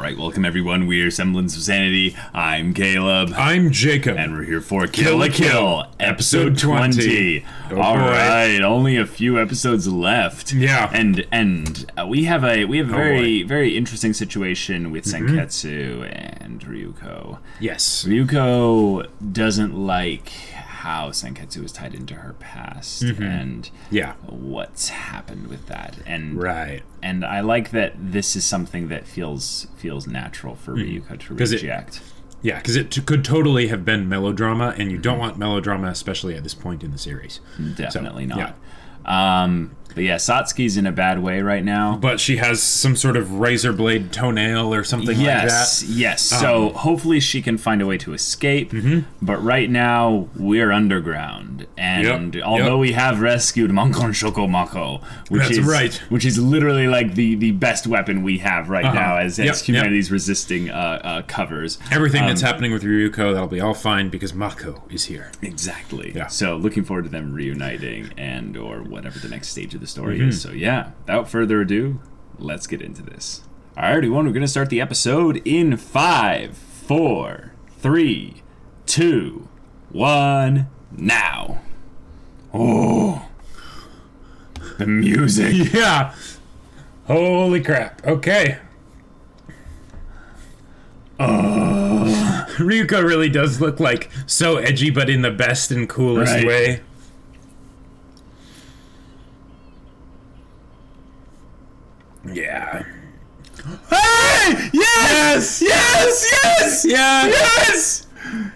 Alright, welcome everyone. We're Semblance of Sanity. I'm Caleb. I'm Jacob. And we're here for Kill la Kill, episode 20. Alright, only a few episodes left. Yeah. And we have a very interesting situation with Senketsu and Ryuko. Yes. Ryuko doesn't like how Senketsu is tied into her past and what's happened with that. And and I like that this is something that feels natural for Ryuko to reject. Because it could totally have been melodrama, and you don't want melodrama, especially at this point in the series. Definitely not. Yeah. But yeah, Satsuki's in a bad way right now. But she has some sort of razor blade toenail or something like that. Yes. So hopefully she can find a way to escape. But right now, we're underground. And although we have rescued Mankon Shoko Mako, which is literally like the best weapon we have right now as humanity's resisting covers. Everything that's happening with Ryuko, that'll be all fine because Mako is here. Exactly. Yeah. So looking forward to them reuniting and or whatever the next stage of the story is. So yeah, without further ado, let's get into this. Alright, everyone, we're going to start the episode in 5, 4, 3, 2, 1, now. Oh, the music. Yeah. Holy crap. Okay. Ryuko really does look like so edgy, but in the best and coolest way. Yeah. Hey! Yes! Yes! Yes! Yeah. Yes!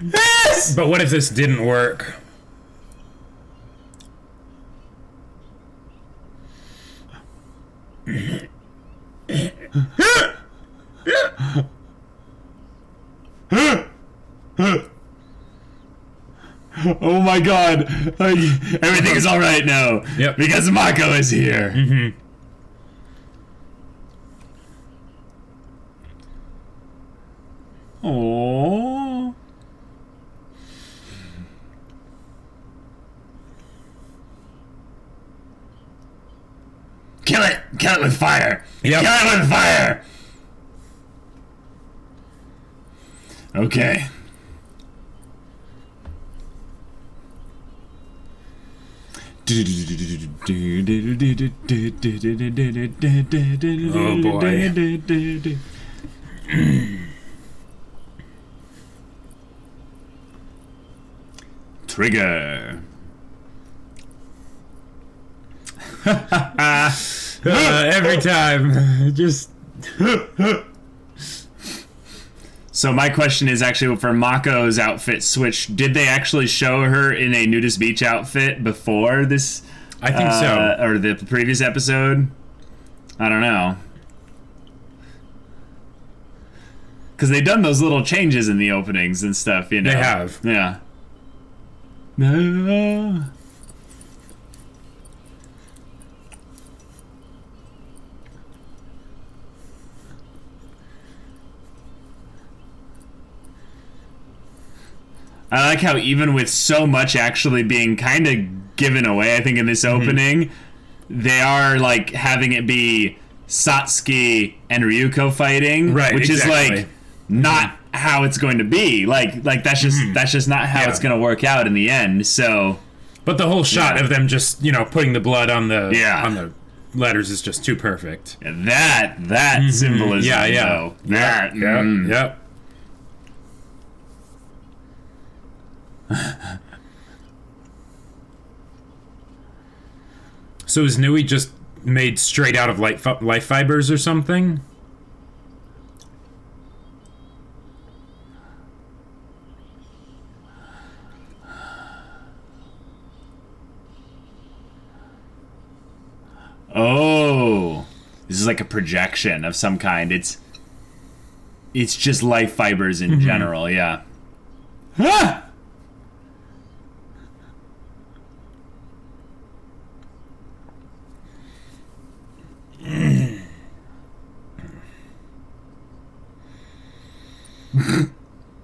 Yes! But what if this didn't work? Oh my god. Like, everything is alright now. Yep. Because Mako is here. Oh. Kill it! Kill it with fire! Yep. Kill it with fire! Okay. Oh boy. Trigger. Every time. Just. So my question is actually for Mako's outfit switch. Did they actually show her in a Nudist Beach outfit before this? I think so. Or the previous episode? I don't know. Because they've done those little changes in the openings and stuff, you know. They have. Yeah. No. I like how even with so much actually being kind of given away, I think in this opening, they are like having it be Satsuki and Ryuko fighting, which is like not how it's going to be. Like that's just not how it's going to work out in the end. So, but the whole shot of them just putting the blood on the letters is just too perfect. And that symbolism, though. Yep. So is Nui just made straight out of life fibers or something? Oh, this is like a projection of some kind. It's just life fibers in general, yeah. Ah!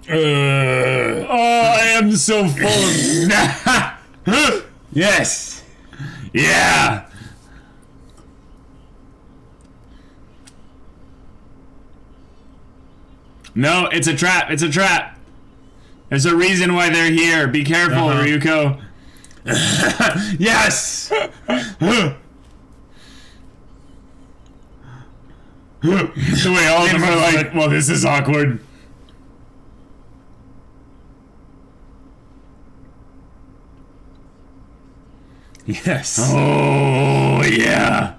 I am so full of... Yes! Yeah! No, it's a trap. It's a trap. There's a reason why they're here. Be careful, Ryuko. Yes! The way all of them are like, well, this is awkward. Yes. Oh, yeah.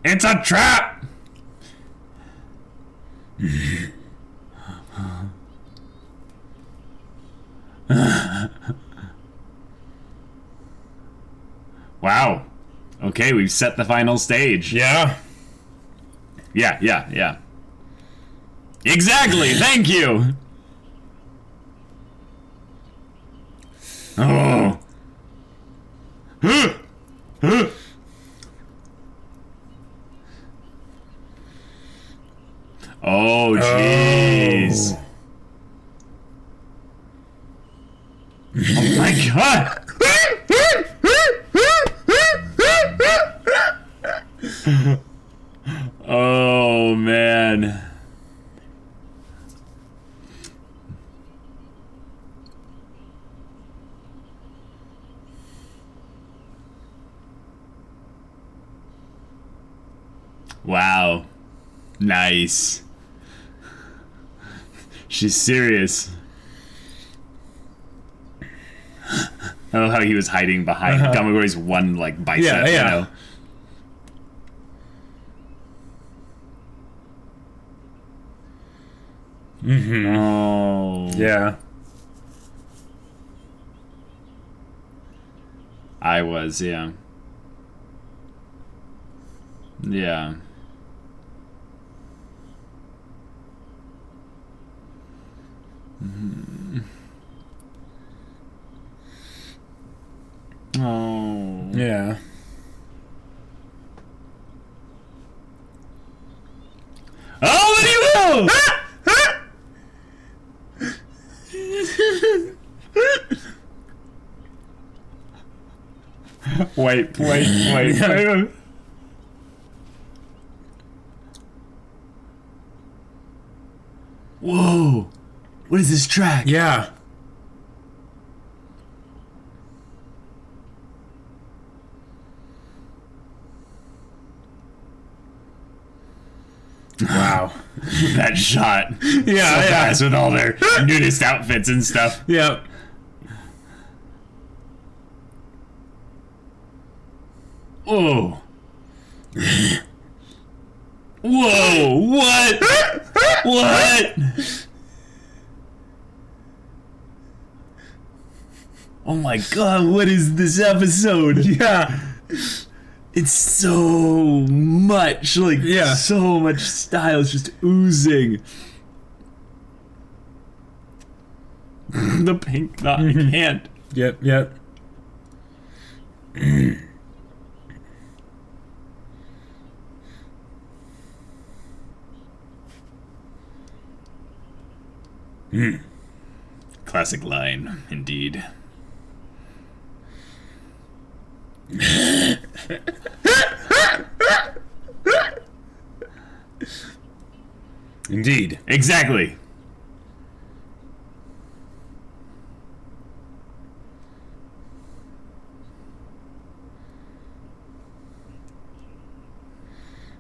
It's a trap! Wow. Okay, we've set the final stage. Yeah. Yeah. Exactly, thank you! Oh. Oh, jeez. Oh my god! Oh, man. Wow. Nice. She's serious. I love how he was hiding behind Gamagori's one, like, bicep, you know? Mm-hmm. Oh. Yeah. I was, yeah. Yeah. Mm-hmm. Oh. Yeah. Oh, but he will! Wait. Whoa! What is this track? Yeah. Wow. That shot. Yeah, fast with all their nudist outfits and stuff. Yep. Oh. Whoa, what? What? Oh my god, what is this episode? Yeah. It's so much, like, so much style is just oozing. The pink knot, I can't. Yep. Classic line, indeed. Indeed. Exactly.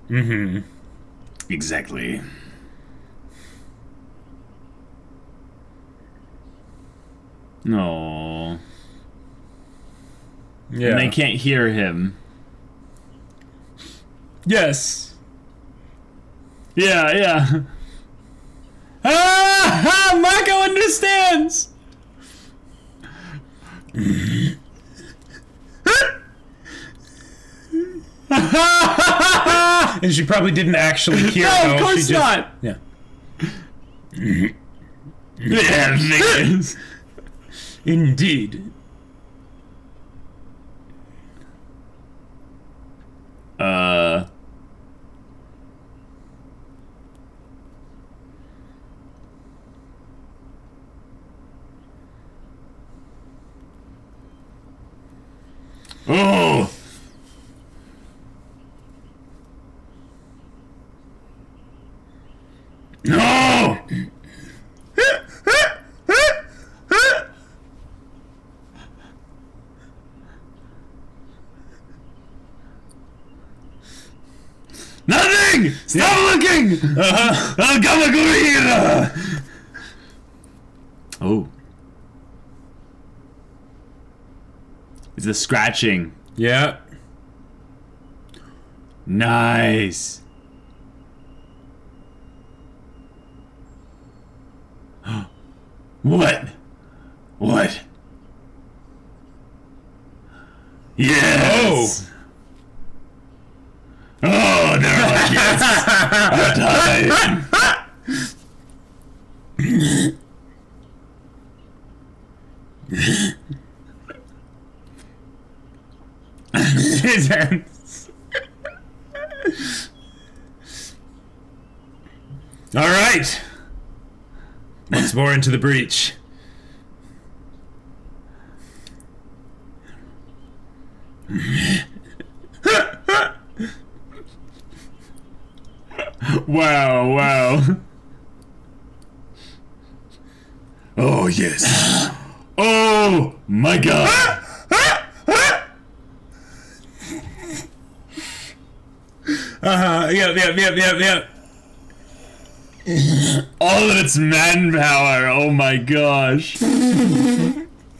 Mm-hmm. Exactly. No. Yeah. And they can't hear him. Yes. Yeah. Ah! Mako understands! And she probably didn't actually hear. No, of course not! Yeah. Yeah, thing is. Indeed. Oh! No! Nothing! Stop looking! Come over here! Oh. It's the scratching. Yeah. Nice. What? What? Yes! Oh, they're like, yes! Our time! His hands. All right. Once more into the breach. Wow. Oh, yes. Oh, my God. Yep. All of its manpower. Oh, my gosh.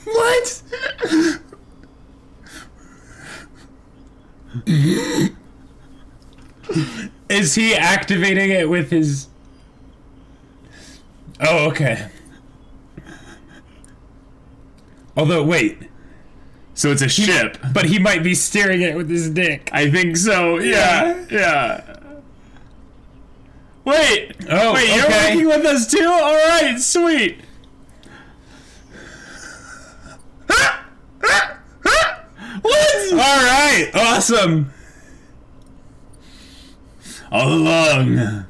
What? Is he activating it with his... Oh, okay. Although, wait. So it's a ship. But he might be steering it with his dick. I think so. Yeah. Wait. Oh, wait, you're okay. working with us too? All right, sweet. What? All right, awesome. All along.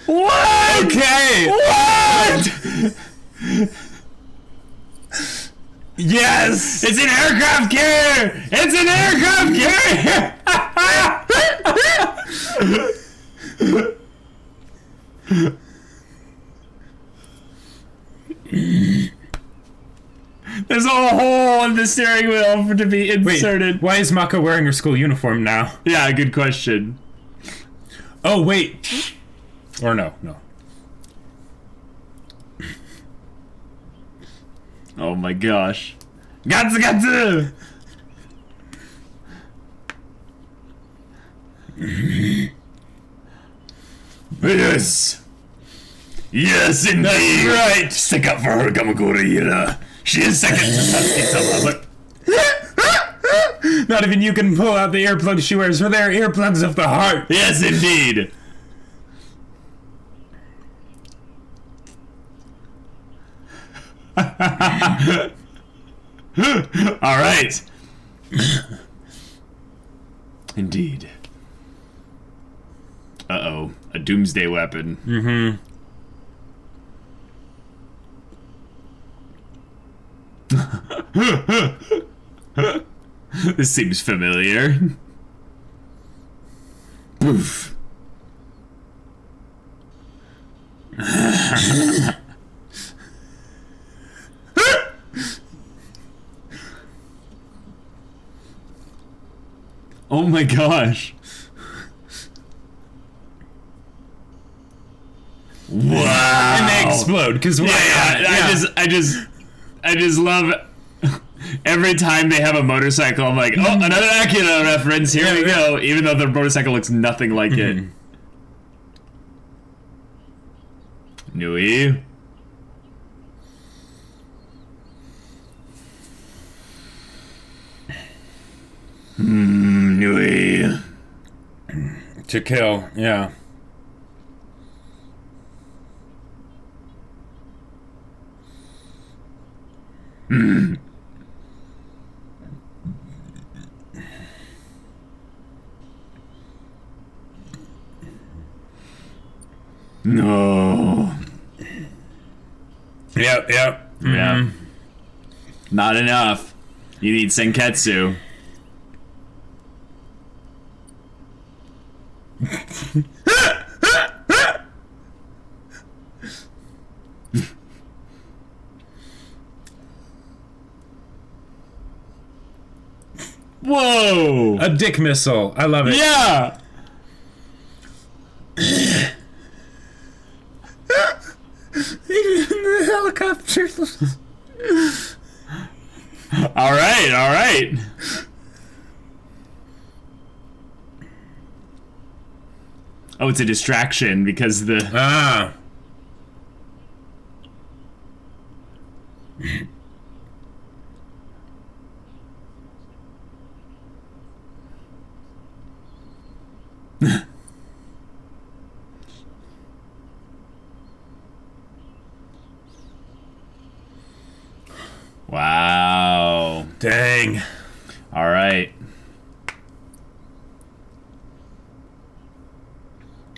What? Okay. What? Yes. It's an aircraft carrier. It's an aircraft carrier. There's a hole in the steering wheel for to be inserted. Wait, why is Mako wearing her school uniform now? Yeah, good question. Oh, wait. Or no. Oh my gosh. Gatsu! Yes! Yes, indeed! That's right! Stick up for her, Gamakura. She is second to Sasuke-sama, but... Not even you can pull out the earplugs she wears, for they're earplugs of the heart! Yes, indeed! Alright! Indeed. Uh-oh. A doomsday weapon. Mm-hmm. This seems familiar. Poof. Oh my gosh. Wow. And they explode, because I just love every time they have a motorcycle, I'm like, oh, another Akira reference, here we go, even though the motorcycle looks nothing like it. Nui. Nui. To kill, yeah. No. Yep. Yeah. Not enough. You need Senketsu. Whoa! A dick missile. I love it. Yeah! The helicopter. Alright, alright. Oh, it's a distraction because the... Ah. Wow. Dang. All right.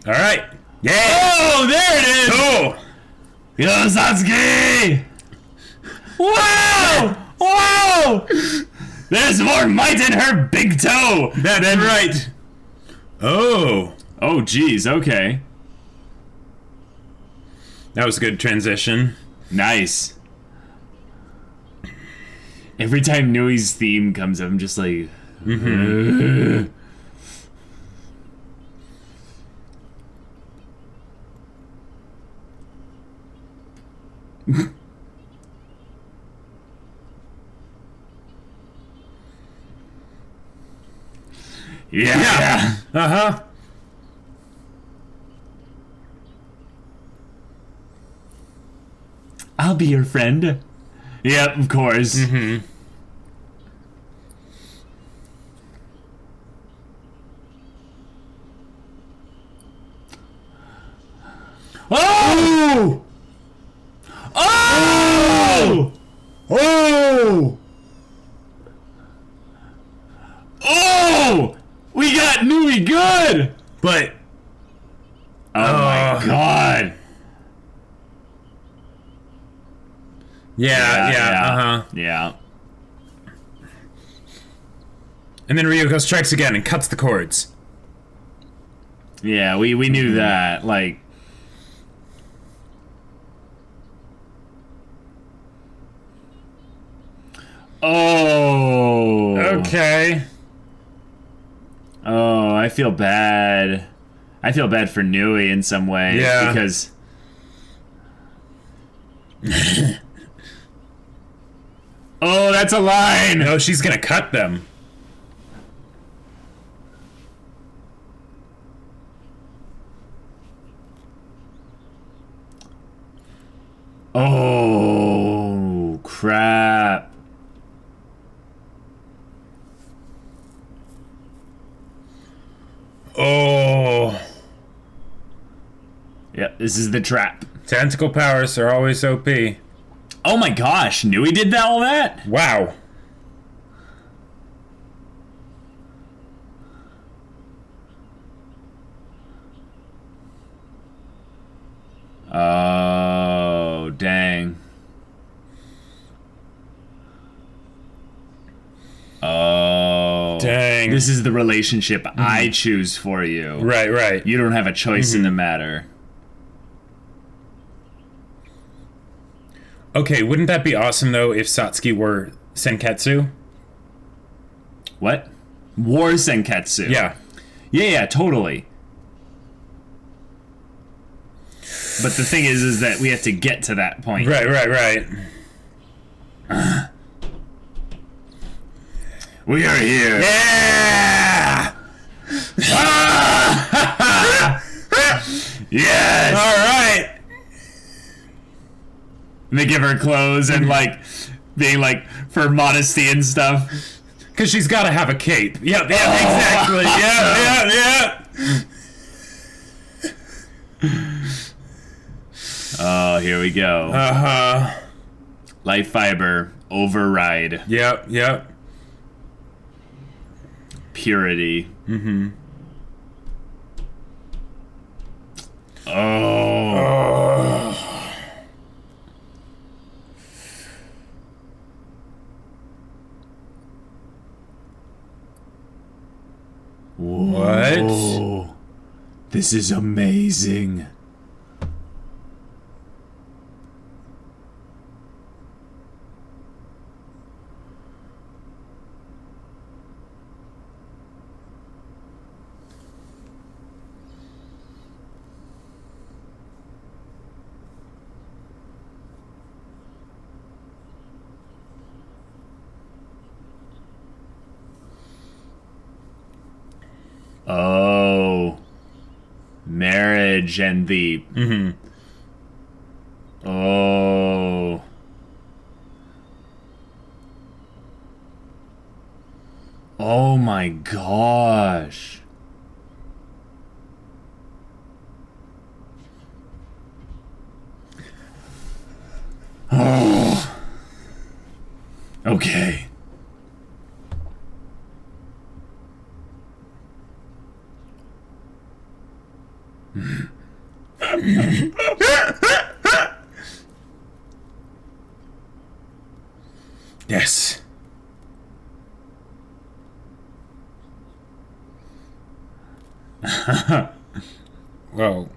All right. Yeah. Oh, there it is. Oh. Yo, Satsuki. Wow. Wow. There's more might in her big toe. That's right. Oh. Oh, geez. Okay. That was a good transition. Nice. Every time Nui's theme comes up, I'm just like... Mm-hmm. Yeah. Uh-huh. I'll be your friend. Yep, of course. Mm-hmm. Oh! Oh! Oh! Oh! We got Nui good! But... Oh my god. Yeah. Uh-huh. Yeah. And then Ryuko strikes again and cuts the cords. Yeah, we knew that. Like... Oh. Okay. Oh, I feel bad. I feel bad for Nui in some way. Yeah. Because... Oh, that's a line! No, she's gonna cut them. Oh, crap. Oh. Yep, this is the trap. Tentacle powers are always OP. Oh my gosh, Nui did all that? Wow. Oh, dang. Oh. Dang. This is the relationship I choose for you. Right. You don't have a choice in the matter. Okay, wouldn't that be awesome, though, if Satsuki were Senketsu? What? War Senketsu. Yeah. Yeah, totally. But the thing is that we have to get to that point. Right. We are here. Yeah! Yes! Alright! And they give her clothes and, like, being like, for modesty and stuff. Because she's got to have a cape. Yep, exactly. Yeah. Oh, here we go. Uh-huh. Life fiber, override, Yep. purity. Mm-hmm. Oh. Oh, this is amazing. Oh, marriage and the... Oh. Oh my gosh. Oh. Okay. Yes. Well.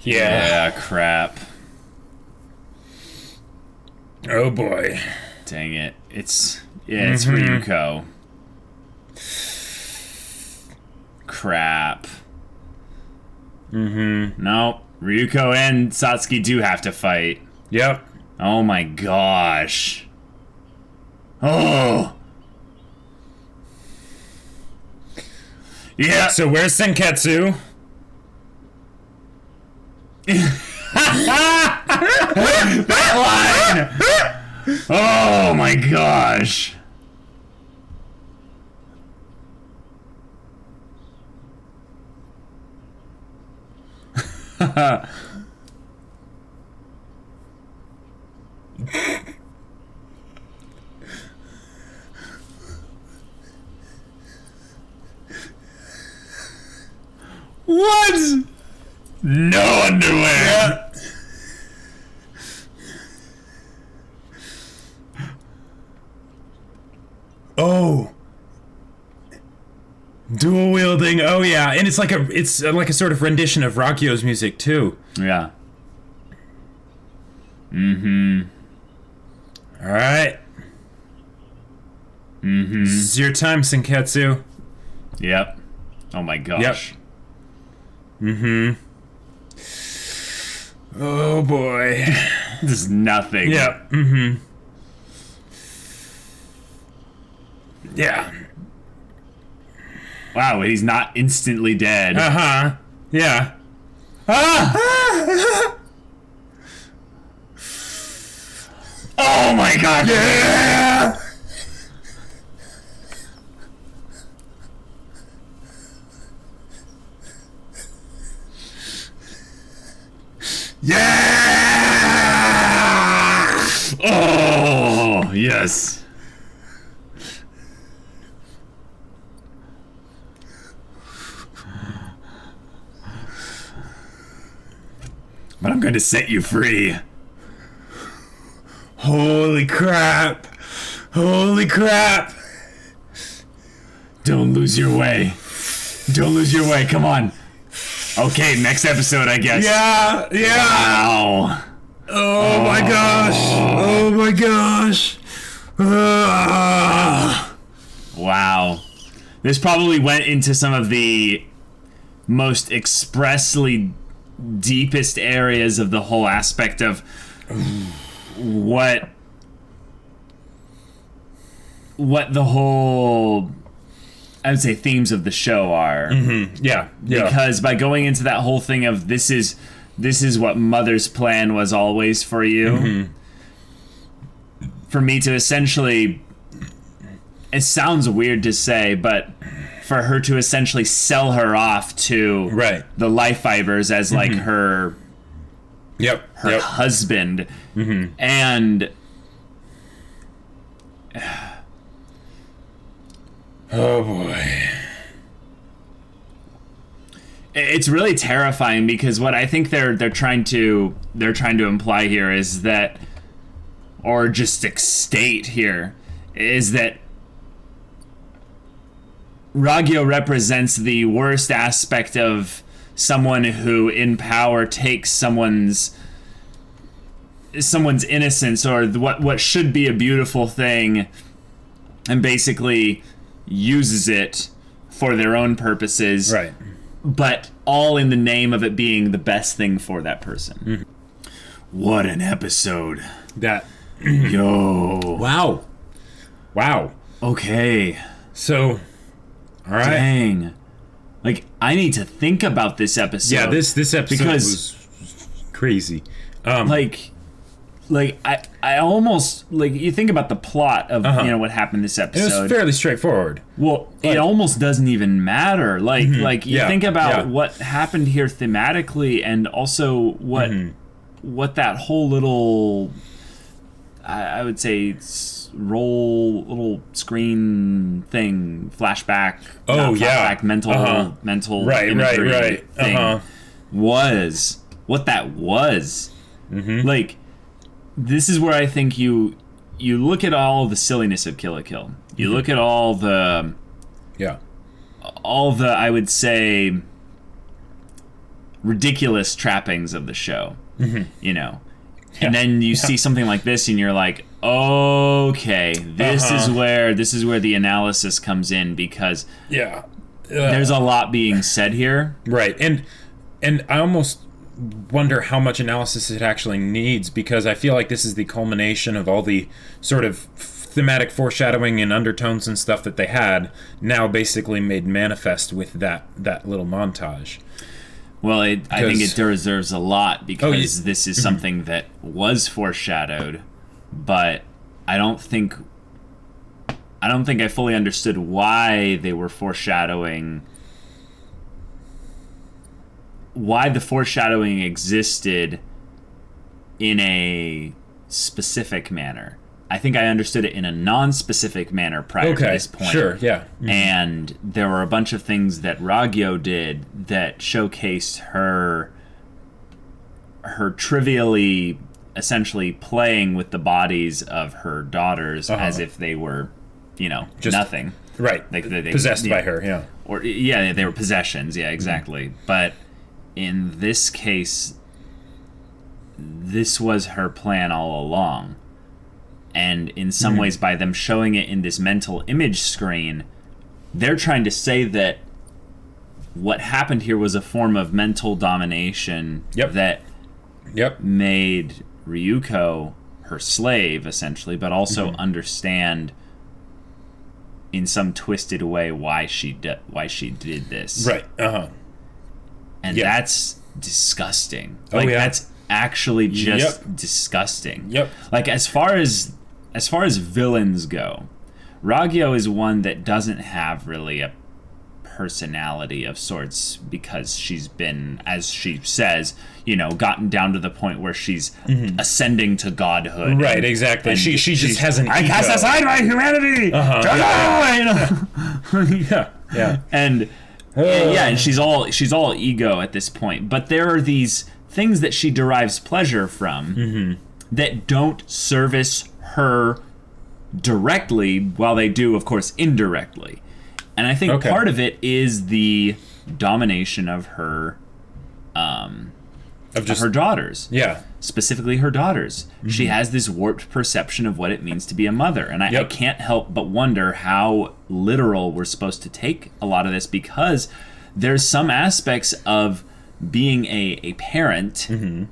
Yeah, crap. Oh boy. Dang it. It's Ryuko. Crap. No, Ryuko and Satsuki do have to fight. Yep. Oh my gosh. Oh. Yeah. So where's Senketsu? That line! Oh my gosh. What? No underwear. Yeah. Oh. Dual wielding. Oh yeah, and it's like a sort of rendition of Ragyou's music too. Yeah. All right. This is your time, Senketsu. Yep. Oh my gosh. Yep. Oh boy. This is nothing. Yep. Yeah. Wow, he's not instantly dead. Yeah. Oh my god. Yeah. Yeah! Oh, yes. But I'm going to set you free. Holy crap. Holy crap. Don't lose your way. Don't lose your way. Come on. Okay, next episode, I guess. Yeah. Wow. Oh my gosh. Oh my gosh. Wow. This probably went into some of the most expressly deepest areas of the whole aspect of what the whole, I would say, themes of the show are. Yeah. Because by going into that whole thing of this is what Mother's plan was always for you. For me to essentially, it sounds weird to say, but for her to essentially sell her off to the life fibers as like her husband. And oh boy. It's really terrifying because what I think they're trying to imply here is that or just state here is that Ragyou represents the worst aspect of someone who in power takes someone's innocence or what should be a beautiful thing and basically uses it for their own purposes, right? But all in the name of it being the best thing for that person. Mm-hmm. What an episode! That yo, wow. Okay, so all right, dang. Like, I need to think about this episode. Yeah, this episode was crazy. I almost, like, you think about the plot of, what happened this episode. It was fairly straightforward. Well, it almost doesn't even matter. Like, you think about what happened here thematically and also what that whole little, I would say, little screen thing, flashback, mental imagery thing was, what that was. Mm-hmm. Like, this is where I think you look at all the silliness of Kill la Kill. You look at all the I would say ridiculous trappings of the show. And then you see something like this and you're like, okay, this is where the analysis comes in, because there's a lot being said here. Right. And I almost wonder how much analysis it actually needs, because I feel like this is the culmination of all the sort of thematic foreshadowing and undertones and stuff that they had now basically made manifest with that little montage. Well, I think it deserves a lot, because this is something that was foreshadowed, but I don't think I fully understood why they were foreshadowing, why the foreshadowing existed in a specific manner. I think I understood it in a non-specific manner prior to this point. Sure, yeah. Mm-hmm. And there were a bunch of things that Ragyou did that showcased her trivially, essentially playing with the bodies of her daughters as if they were, just nothing. Right. They possessed by her, yeah. Or they were possessions, exactly. Mm-hmm. But in this case, this was her plan all along. And in some ways, by them showing it in this mental image screen, they're trying to say that what happened here was a form of mental domination that made Ryuko her slave, essentially, but also understand in some twisted way why she did this. Right. And that's disgusting. That's actually just disgusting. Yep. Like, as far as villains go, Ragyou is one that doesn't have really a personality of sorts, because she's been, as she says, gotten down to the point where she's ascending to godhood. Right, exactly. She just has an ego. I cast aside my humanity. And and she's all ego at this point. But there are these things that she derives pleasure from that don't service her directly, while they do, of course, indirectly. And I think part of it is the domination of her her daughters. Yeah. Specifically her daughters. She has this warped perception of what it means to be a mother. And I can't help but wonder how literal we're supposed to take a lot of this, because there's some aspects of being a parent, and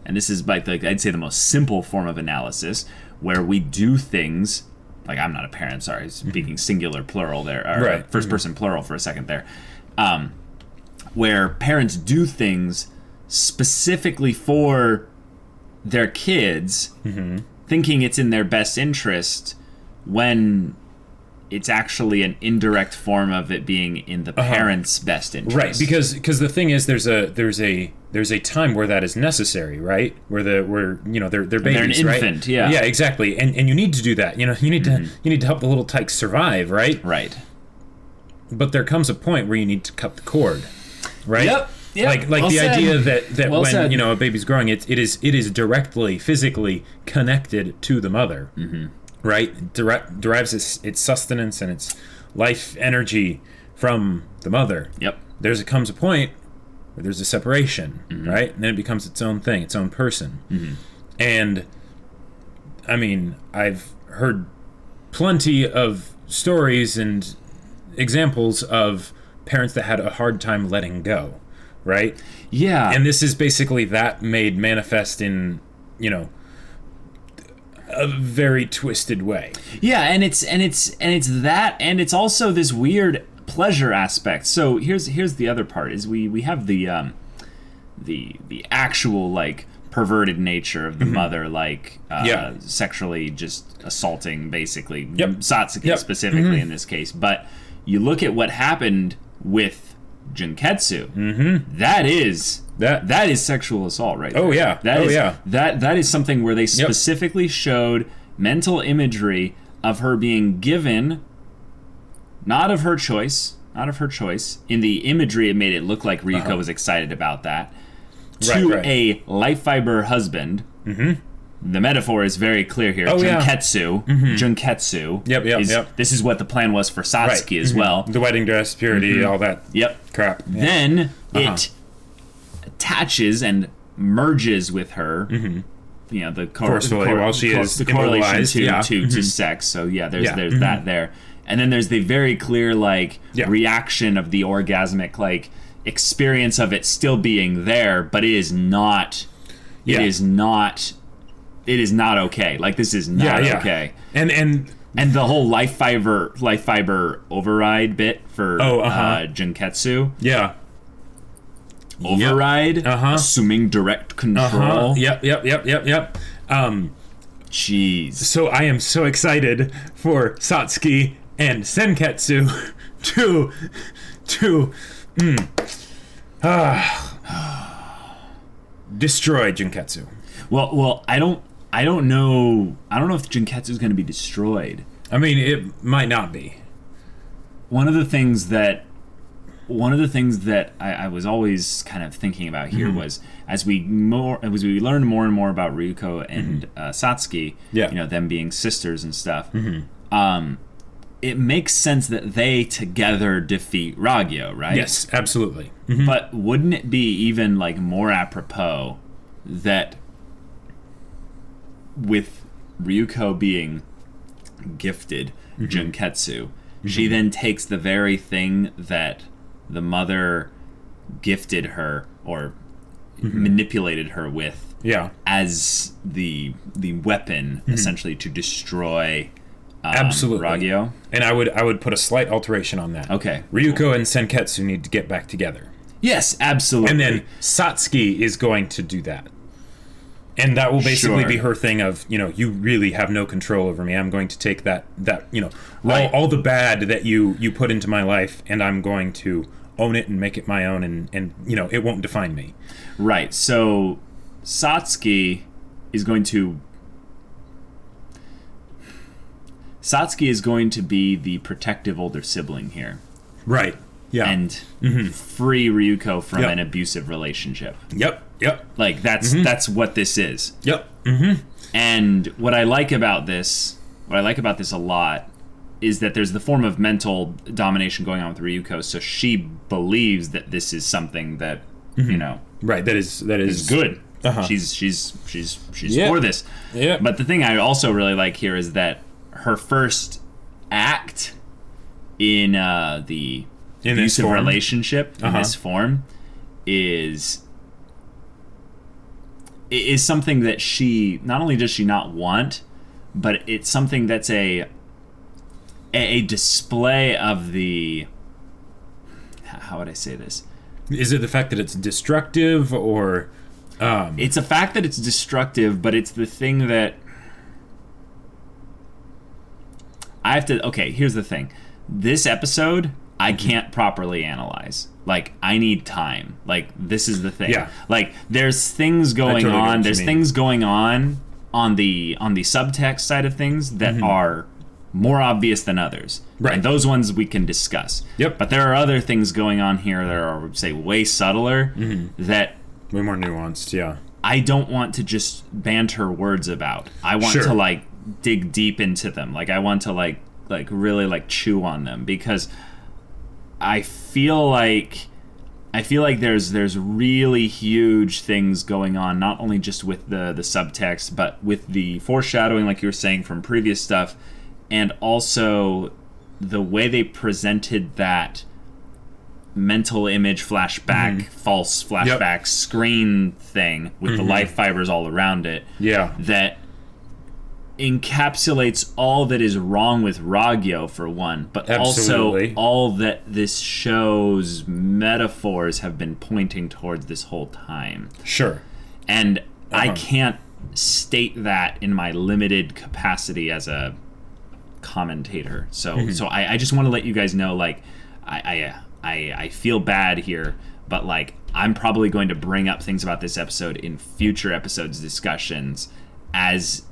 this is like I'd say the most simple form of analysis, where we do things, like, I'm not a parent, sorry, speaking singular plural there, or first person plural for a second there, where parents do things specifically for their kids, thinking it's in their best interest, when it's actually an indirect form of it being in the parents' best interest. Right, because the thing is, there's a time where that is necessary, right? Where they're babies, they're an infant, right? Yeah, exactly. And you need to do that. You need to help the little tykes survive, right? Right. But there comes a point where you need to cut the cord, right? Yep. Yeah, like well the said. idea that Well when said. a baby's growing, it is directly, physically connected to the mother, right? Derives its sustenance and its life energy from the mother. Yep. Comes a point where there's a separation, right? And then it becomes its own thing, its own person. And I mean, I've heard plenty of stories and examples of parents that had a hard time letting go, right? Yeah. And this is basically that made manifest in, a very twisted way. Yeah, and it's that, and it's also this weird pleasure aspect. So here's the other part is we have the actual like perverted nature of the mother, like sexually just assaulting basically Satsuki specifically in this case. But you look at what happened with Junketsu. That is sexual assault right there. Oh yeah. That is something where they specifically showed mental imagery of her being given, not of her choice. In the imagery, it made it look like Ryuko was excited about that. To a life fiber husband. The metaphor is very clear here. Junketsu. Junketsu. Yep. This is what the plan was for Satsuki as well. The wedding dress, purity, all that. Crap. Yeah. Then it attaches and merges with her. The forcefully while she is the correlation immobilized, to sex. So there's that there, and then there's the very clear reaction of the orgasmic experience of it still being there, but it is not. It is not. It is not okay. Like this is not okay. And the whole life fiber override bit for Junketsu. Yeah. Override, assuming direct control. Yep. Jeez. So I am so excited for Satsuki and Senketsu to destroy Junketsu. Well, I don't know. I don't know if Junketsu is going to be destroyed. I mean, it might not be. One of the things that I was always kind of thinking about here was as we learn more and more about Ryuko and Satsuki, them being sisters and stuff. It makes sense that they together defeat Ragyou, right? Yes, absolutely. But wouldn't it be even more apropos that with Ryuko being gifted Junketsu, she then takes the very thing that the mother gifted her or manipulated her with as the weapon essentially to destroy absolutely Ragyou? And I would put a slight alteration on that. Okay. Ryuko and Senketsu need to get back together. Yes, absolutely. And then Satsuki is going to do that. And that will basically be her thing of, you really have no control over me. I'm going to take that all the bad that you put into my life, and I'm going to own it and make it my own, and it won't define me. Right. So Satsuki is going to be the protective older sibling here. Right. Yeah. And free Ryuko from an abusive relationship. Yep. That's what this is. Yep. And what I like about this a lot is that there's the form of mental domination going on with Ryuko, so she believes that this is something that right, that is good. She's for this. Yeah. But the thing I also really like here is that her first act in the abusive relationship in this form is something that she not only does she not want, but it's something that's a display of the, how would I say this? Is it the fact that it's destructive, or it's a fact that it's destructive, but it's the thing that I have to. Okay, here's the thing. This episode I can't properly analyze. I need time. This is the thing. Yeah. There's things going totally on. There's things going on the subtext side of things that are more obvious than others. Right. And those ones we can discuss. Yep. But there are other things going on here that are, say, way subtler that Way more nuanced, yeah. I don't want to just banter words about. I want Sure. to, like, dig deep into them. Like, I want to, like really, like, chew on them, because I feel like there's really huge things going on, not only just with the subtext, but with the foreshadowing, like you were saying, from previous stuff, and also the way they presented that mental image flashback, false flashback screen thing with the life fibers all around it. Yeah. That encapsulates all that is wrong with Ragyou, for one, but Absolutely. also all that this show's metaphors have been pointing towards this whole time. Sure. And I can't state that in my limited capacity as a commentator. So I just want to let you guys know, like, I feel bad here, but, like, I'm probably going to bring up things about this episode in future episodes discussions as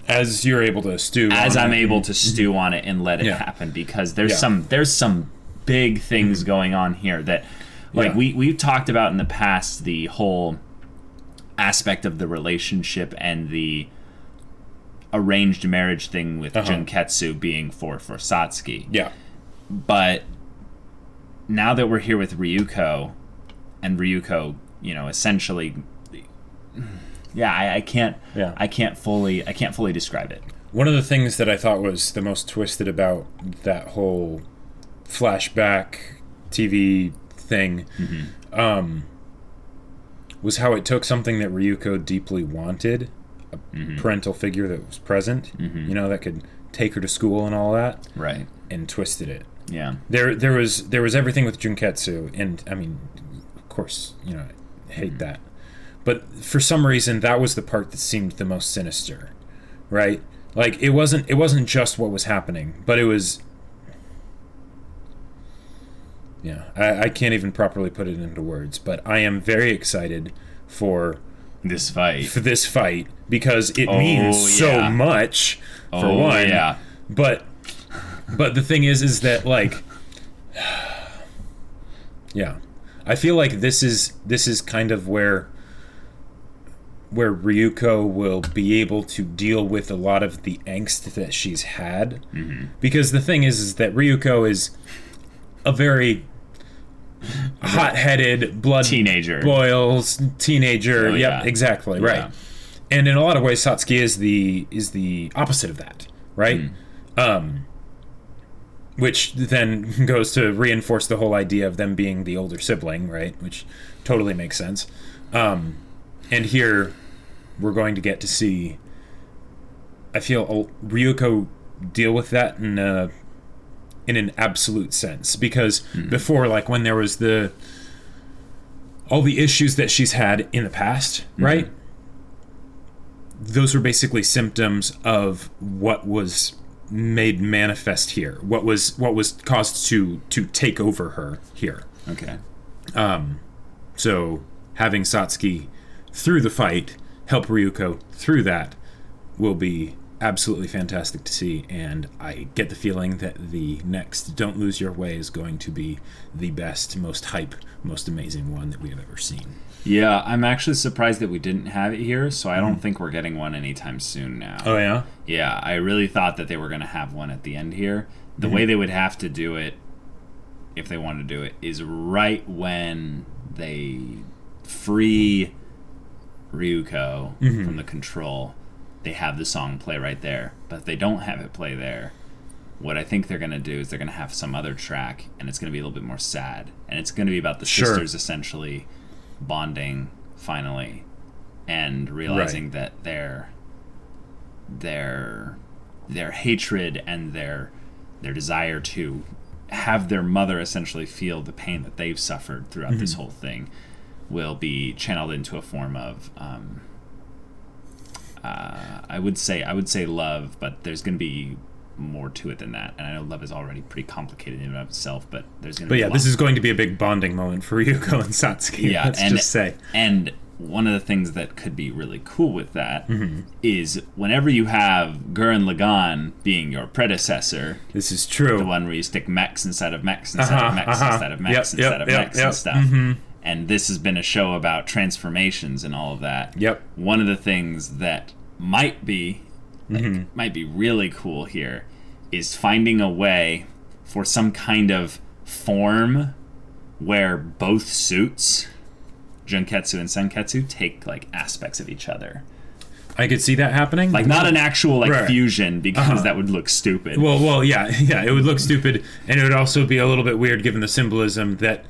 you're able to stew as on I'm it. able to stew on it and let it happen, because there's some big things going on here that, like, we've talked about in the past, the whole aspect of the relationship and the arranged marriage thing with Junketsu being for Satsuki. Yeah. But now that we're here with Ryuko, and Ryuko, you know, essentially, I can't fully describe it. One of the things that I thought was the most twisted about that whole flashback TV thing was how it took something that Ryuko deeply wanted, a parental figure that was present, you know, that could take her to school and all that, Right. and twisted it. Yeah. There was everything with Junketsu, and I mean, of course, you know, I hate that. But for some reason, that was the part that seemed the most sinister, right? Like, it wasn't just what was happening, but it was. Yeah, I can't even properly put it into words, but I am very excited for this fight because it means so much, for one. Yeah. But the thing is that, like, yeah, I feel like this is kind of where Ryuko will be able to deal with a lot of the angst that she's had, because the thing is that Ryuko is a very hot-headed, blood teenager. boils teenager. Oh, yep, yeah. exactly, Yeah. right. And in a lot of ways, Satsuki is the opposite of that, right? Which then goes to reinforce the whole idea of them being the older sibling, right? Which totally makes sense. And here, we're going to get to see, I feel, Ryuko deal with that in an absolute sense. Because before, like, when there was all the issues that she's had in the past, right? Those were basically symptoms of what was made manifest here. What was caused to take over her here. Okay. So having Satsuki through the fight help Ryuko through that will be absolutely fantastic to see, and I get the feeling that the next Don't Lose Your Way is going to be the best, most hype, most amazing one that we have ever seen. Yeah, I'm actually surprised that we didn't have it here, so I don't think we're getting one anytime soon now. Oh, yeah? Yeah, I really thought that they were going to have one at the end here. The way they would have to do it, if they wanted to do it, is right when they free Ryuko from the control. They have the song play right there. But if they don't have it play there, what I think they're going to do is they're going to have some other track, and it's going to be a little bit more sad. And it's going to be about the sisters essentially bonding finally and realizing that their hatred and their desire to have their mother essentially feel the pain that they've suffered throughout this whole thing will be channeled into a form of I would say love, but there's going to be more to it than that. And I know love is already pretty complicated in and of itself, but there's going to be this is going to be a big bonding moment for Ryuko and Satsuki. Yeah, let's just say. And one of the things that could be really cool with that is whenever you have Gurren Lagann being your predecessor. This is true. The one where you stick mechs inside of mechs instead of mechs instead of mechs instead of mechs and stuff. And this has been a show about transformations and all of that. One of the things that might be really cool here is finding a way for some kind of form where both suits, Junketsu and Senketsu, take like aspects of each other. I could see that happening. Like not an actual fusion, because that would look stupid. Well, yeah, it would look stupid, and it would also be a little bit weird given the symbolism that,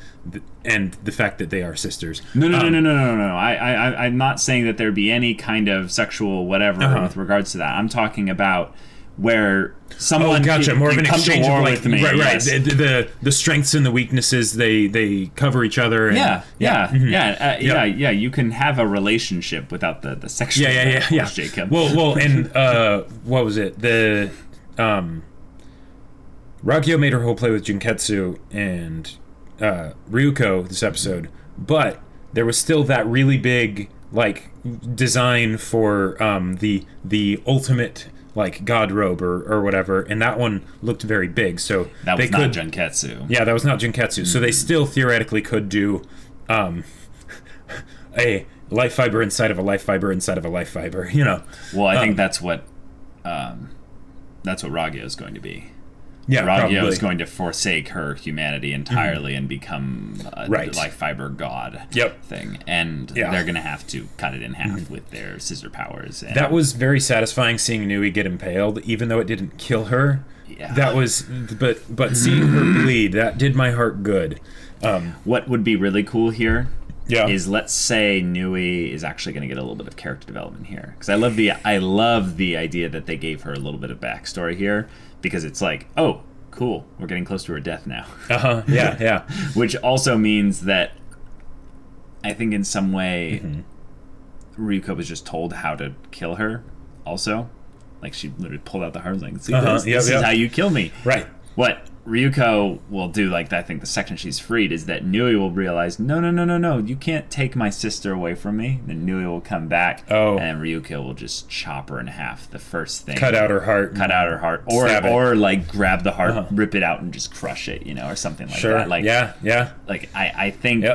and the fact that they are sisters. No. I'm not saying that there'd be any kind of sexual whatever with regards to that. I'm talking about where someone more of an exchange of with me. Right. Yes. The strengths and the weaknesses, they cover each other. And, You can have a relationship without the sexual. Yeah. Jacob. Well, and what was it? The Ragyou made her whole play with Junketsu and Ryuko this episode, but there was still that really big like design for the ultimate like god robe or whatever, and that one looked very big, so that was not Junketsu. Yeah, that was not Junketsu. So they still theoretically could do a life fiber inside of a life fiber inside of a life fiber, you know. Well, I think that's what Ragyou is going to be. Yeah, Ragyou is going to forsake her humanity entirely and become a life fiber god thing. And they're going to have to cut it in half with their scissor powers. And that was very satisfying seeing Nui get impaled, even though it didn't kill her. Yeah. That was, but seeing her bleed, that did my heart good. What would be really cool here is, let's say Nui is actually going to get a little bit of character development here. Because I love the idea that they gave her a little bit of backstory here. Because it's like, oh, cool, we're getting close to her death now. Yeah. Which also means that I think in some way Ryuko was just told how to kill her also. Like, she literally pulled out the hard link. See, this is how you kill me. Right. What Ryuko will do, like, I think the second she's freed, is that Nui will realize, no, you can't take my sister away from me. Then Nui will come back, and Ryuko will just chop her in half. The first thing. Cut out her heart. Or like, grab the heart, rip it out, and just crush it, or something like that. Like, yeah. Like, I think...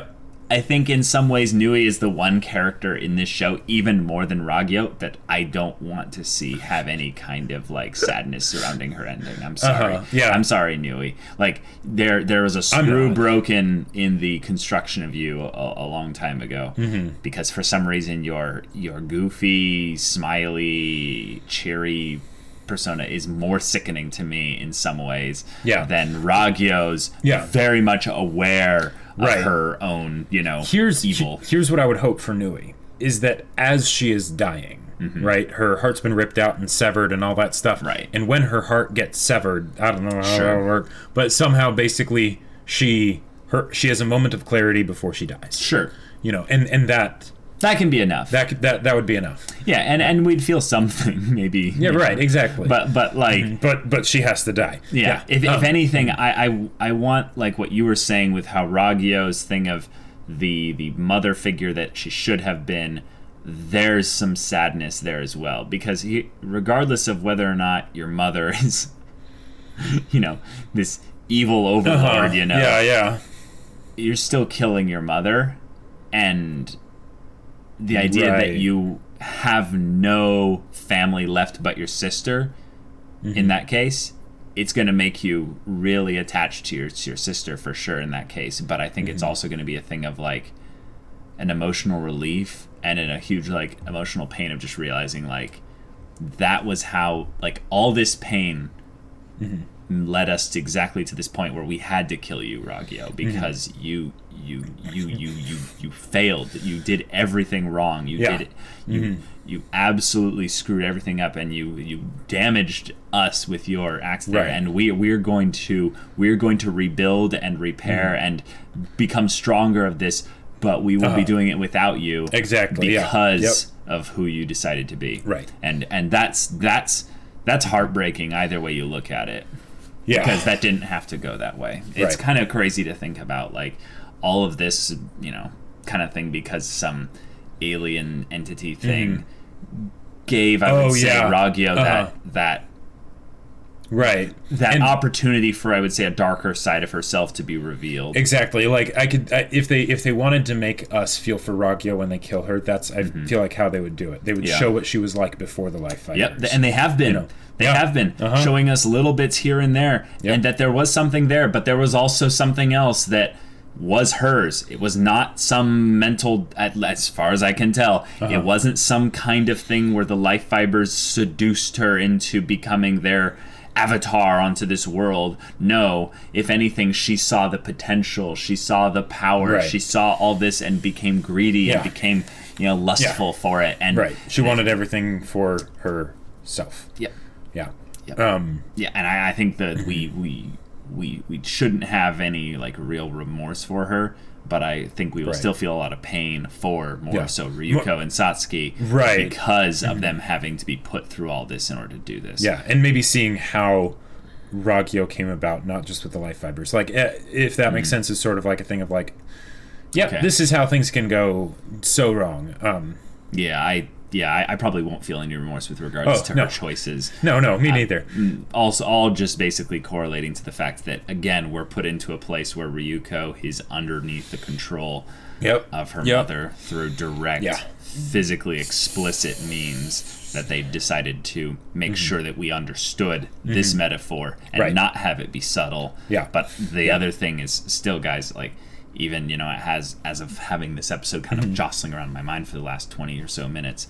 I think in some ways Nui is the one character in this show, even more than Ragyou, that I don't want to see have any kind of like sadness surrounding her ending. I'm sorry. I'm sorry, Nui. Like there was a screw broken in the construction of you a long time ago, because for some reason your goofy, smiley, cheery persona is more sickening to me in some ways than Ragyou's very much aware of her own, evil. Here's what I would hope for Nui, is that as she is dying, right, her heart's been ripped out and severed and all that stuff, right, and when her heart gets severed, I don't know how that'll work, but somehow basically she has a moment of clarity before she dies. And that can be enough. That would be enough. Yeah, and we'd feel something maybe. Yeah, right, exactly. But like, but she has to die. Yeah. If anything, I want like what you were saying with how Ragyou's thing of the mother figure that she should have been. There's some sadness there as well, because regardless of whether or not your mother is, this evil overlord, you're still killing your mother, and the idea that you have no family left but your sister, in that case, it's going to make you really attached to your sister for sure in that case. But I think it's also going to be a thing of like an emotional relief and in a huge like emotional pain of just realizing like that was how like all this pain led us to exactly to this point where we had to kill you, Ragyou, because you failed. You did everything wrong. You absolutely screwed everything up, and you damaged us with your acts there. And we're going to rebuild and repair and become stronger of this, but we will be doing it without you, because of who you decided to be. Right. And that's heartbreaking either way you look at it. Yeah. Because that didn't have to go that way. It's kind of crazy to think about like all of this, kind of thing, because some alien entity thing gave, I would say, Ragyou that right, that opportunity for, I would say, a darker side of herself to be revealed. Exactly. Like if they wanted to make us feel for Ragyou when they kill her, that's I feel like how they would do it. They would show what she was like before the life fighters. Yep, and they have been. You know? They have been showing us little bits here and there, and that there was something there, but there was also something else that was hers. It was not some mental, as far as I can tell, it wasn't some kind of thing where the life fibers seduced her into becoming their avatar onto this world. No, if anything, she saw the potential, she saw the power, she saw all this and became greedy and became, lustful for it. And she wanted everything for herself. Yep. Yeah. Yep. And I think that we shouldn't have any like real remorse for her, but I think we will still feel a lot of pain for more so Ryuko and Satsuki because of them having to be put through all this in order to do this. Yeah, and maybe seeing how Ragyou came about, not just with the life fibers. Like, if that makes sense, is sort of like a thing of like, this is how things can go so wrong. I probably won't feel any remorse with regards to her choices. No, me neither. Also, all just basically correlating to the fact that, again, we're put into a place where Ryuko is underneath the control of her mother through direct, physically explicit means that they decided to make sure that we understood this metaphor and not have it be subtle. Yeah. But the other thing is still, guys, like, even, it has, as of having this episode kind of jostling around my mind for the last 20 or so minutes,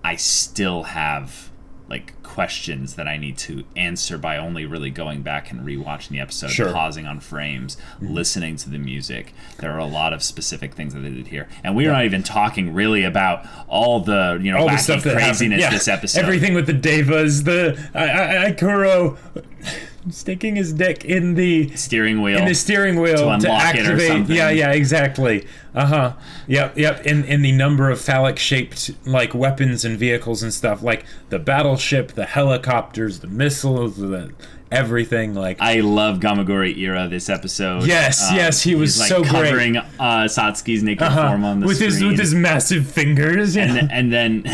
I still have like questions that I need to answer by only really going back and rewatching the episode, pausing on frames, listening to the music. There are a lot of specific things that they did here, and we are not even talking really about all the all wacky the stuff craziness this episode. Everything with the Devas, the Ikuro sticking his dick in the steering wheel to unlock activate it or something. Yeah, exactly. Yep. In the number of phallic shaped like weapons and vehicles and stuff, like the battleship, the helicopters, the missiles, the everything. Like, I love Gamagori Ira this episode. Yes, he was so great, covering Satsuki's naked form on the screen with his massive fingers, and then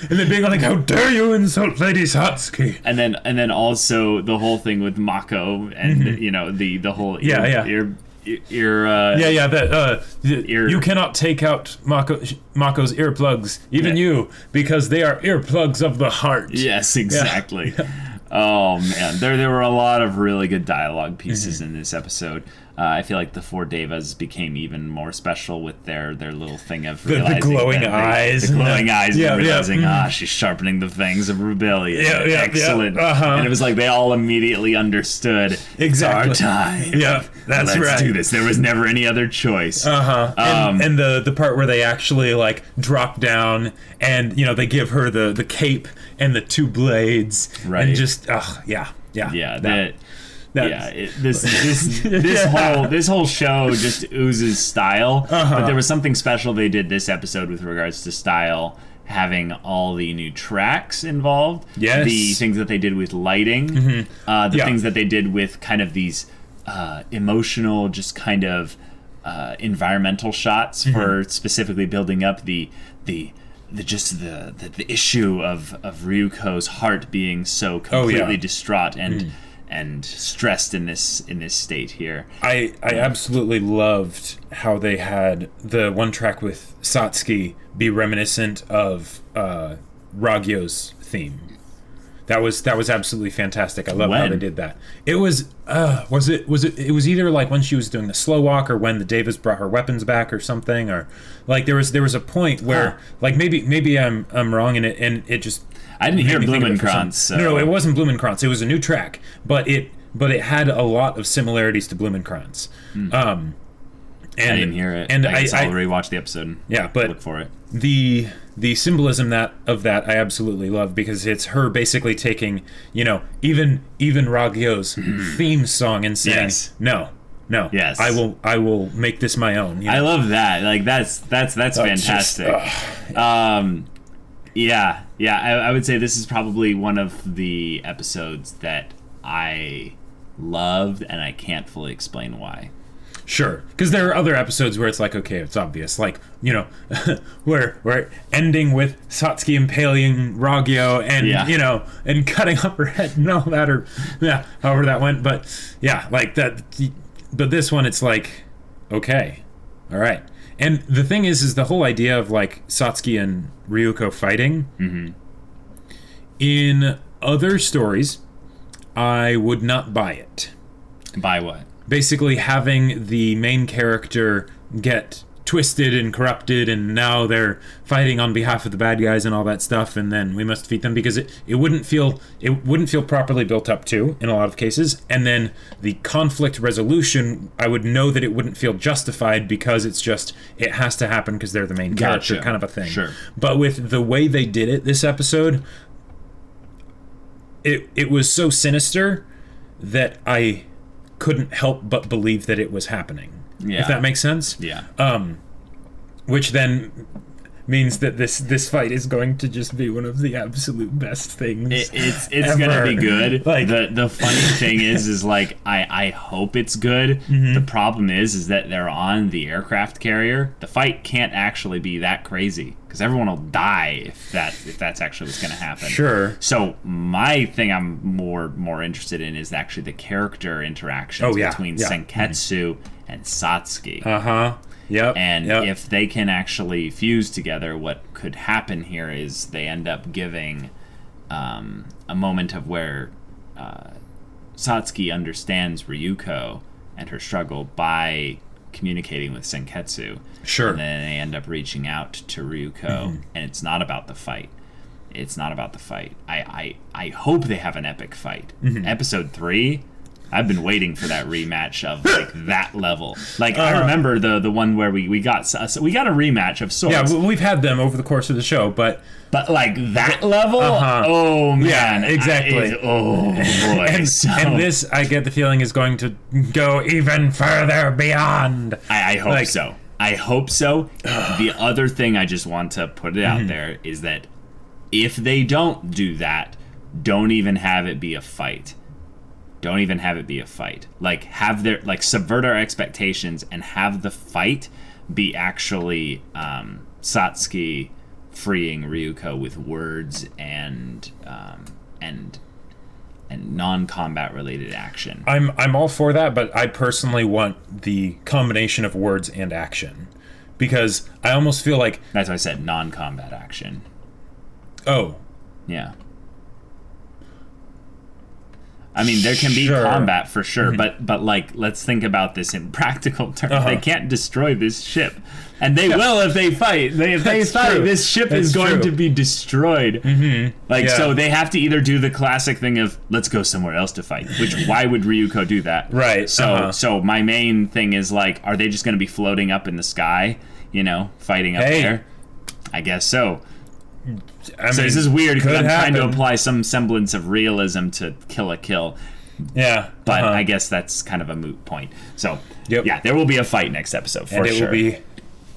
and then being like, "How dare you insult Lady Satsuki?" And then also the whole thing with Mako and the whole ear. You cannot take out Mako's earplugs, even you, because they are earplugs of the heart. Yes, exactly. Oh man, there were a lot of really good dialogue pieces in this episode. I feel like the Four Devas became even more special with their little thing of realizing the glowing eyes. The glowing eyes and realizing, she's sharpening the fangs of rebellion. Excellent. And it was like they all immediately understood, it's our time. Yeah, that's right. Let's do this. There was never any other choice. And the part where they actually like drop down and, they give her the cape and the two blades. Right. And just, this whole show just oozes style. But there was something special they did this episode with regards to style, having all the new tracks involved. Yes. The things that they did with lighting. The things that they did with kind of these emotional, just kind of environmental shots for specifically building up the issue of Ryuko's heart being so completely distraught and stressed in this state here. I absolutely loved how they had the one track with Satsuki be reminiscent of Ragyou's theme. That was absolutely fantastic. I love how they did that. It was it was either like when she was doing the slow walk or when the Devas brought her weapons back or something, or like there was a point where like maybe I'm wrong in it, and it just I didn't hear Blumenkrantz. So. No, it wasn't Blumenkrantz. It was a new track, but it had a lot of similarities to Blumenkrantz. I didn't hear it. And I guess I'll rewatch the episode. Yeah, but look for it. The symbolism of that I absolutely love, because it's her basically taking, even Ragyou's theme song and saying, no, yes, I will make this my own. I love that. Like that's fantastic. I would say this is probably one of the episodes that I loved, and I can't fully explain why. Sure, because there are other episodes where it's like, okay, it's obvious, like, you know, where we're ending with Satsuki impaling Ragyou and, you know, and cutting up her head and all that, or, yeah, however that went, but, yeah, like, that, but this one, it's like, okay, all right. And the thing is the whole idea of, like, Satsuki and Ryuko fighting, in other stories, I would not buy it. Buy what? Basically having the main character get twisted and corrupted, and now they're fighting on behalf of the bad guys and all that stuff, and then we must defeat them, because it wouldn't feel properly built up to in a lot of cases, and then the conflict resolution, I would know that it wouldn't feel justified, because it's just, it has to happen because they're the main character, kind of a thing. Sure. But with the way they did it this episode, it was so sinister that I couldn't help but believe that it was happening. Yeah. If that makes sense? Yeah. Which then means that this fight is going to just be one of the absolute best things. It's gonna be good. Like, the funny thing is like I hope it's good. The problem is that they're on the aircraft carrier. The fight can't actually be that crazy, because everyone will die if that's actually what's going to happen. Sure. So my thing I'm more interested in is actually the character interactions between Senketsu and Satsuki. Yep. And if they can actually fuse together, what could happen here is they end up giving a moment of where Satsuki understands Ryuko and her struggle by communicating with Senketsu. Sure. And then they end up reaching out to Ryuko, and it's not about the fight. It's not about the fight. I hope they have an epic fight. Episode 3, I've been waiting for that rematch of like that level. Like I remember the one where we got a rematch of sorts. Yeah, we've had them over the course of the show, but like that level, oh man, yeah, exactly. Oh boy, and this, I get the feeling, is going to go even further beyond. I hope so. I hope so. The other thing I just want to put it out there is that if they don't do that, don't even have it be a fight. Don't even have it be a fight. Like, have their, like, subvert our expectations and have the fight be actually Satsuki freeing Ryuko with words and non-combat related action. I'm all for that, but I personally want the combination of words and action, because I almost feel like that's why I said non-combat action. Oh, yeah. I mean, there can be combat for sure, but like, let's think about this in practical terms. They can't destroy this ship, and they will if they fight. If they fight, true. This ship is going to be destroyed. So they have to either do the classic thing of let's go somewhere else to fight. Which why would Ryuko do that? Right. So my main thing is like, are they just going to be floating up in the sky? You know, fighting up there? I guess so. I mean, so this is weird because I'm trying to apply some semblance of realism to Kill a Kill. Yeah. But I guess that's kind of a moot point. So, yeah, there will be a fight next episode for sure. And it will be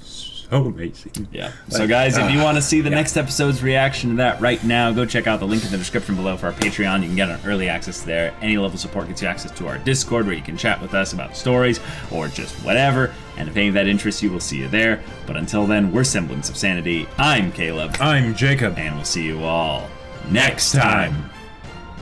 so amazing. Yeah. So, guys, if you want to see the next episode's reaction to that right now, go check out the link in the description below for our Patreon. You can get an early access there. Any level of support gets you access to our Discord, where you can chat with us about stories or just whatever. And if any of that interests you, we'll see you there. But until then, we're Semblance of Sanity. I'm Caleb. I'm Jacob. And we'll see you all next time.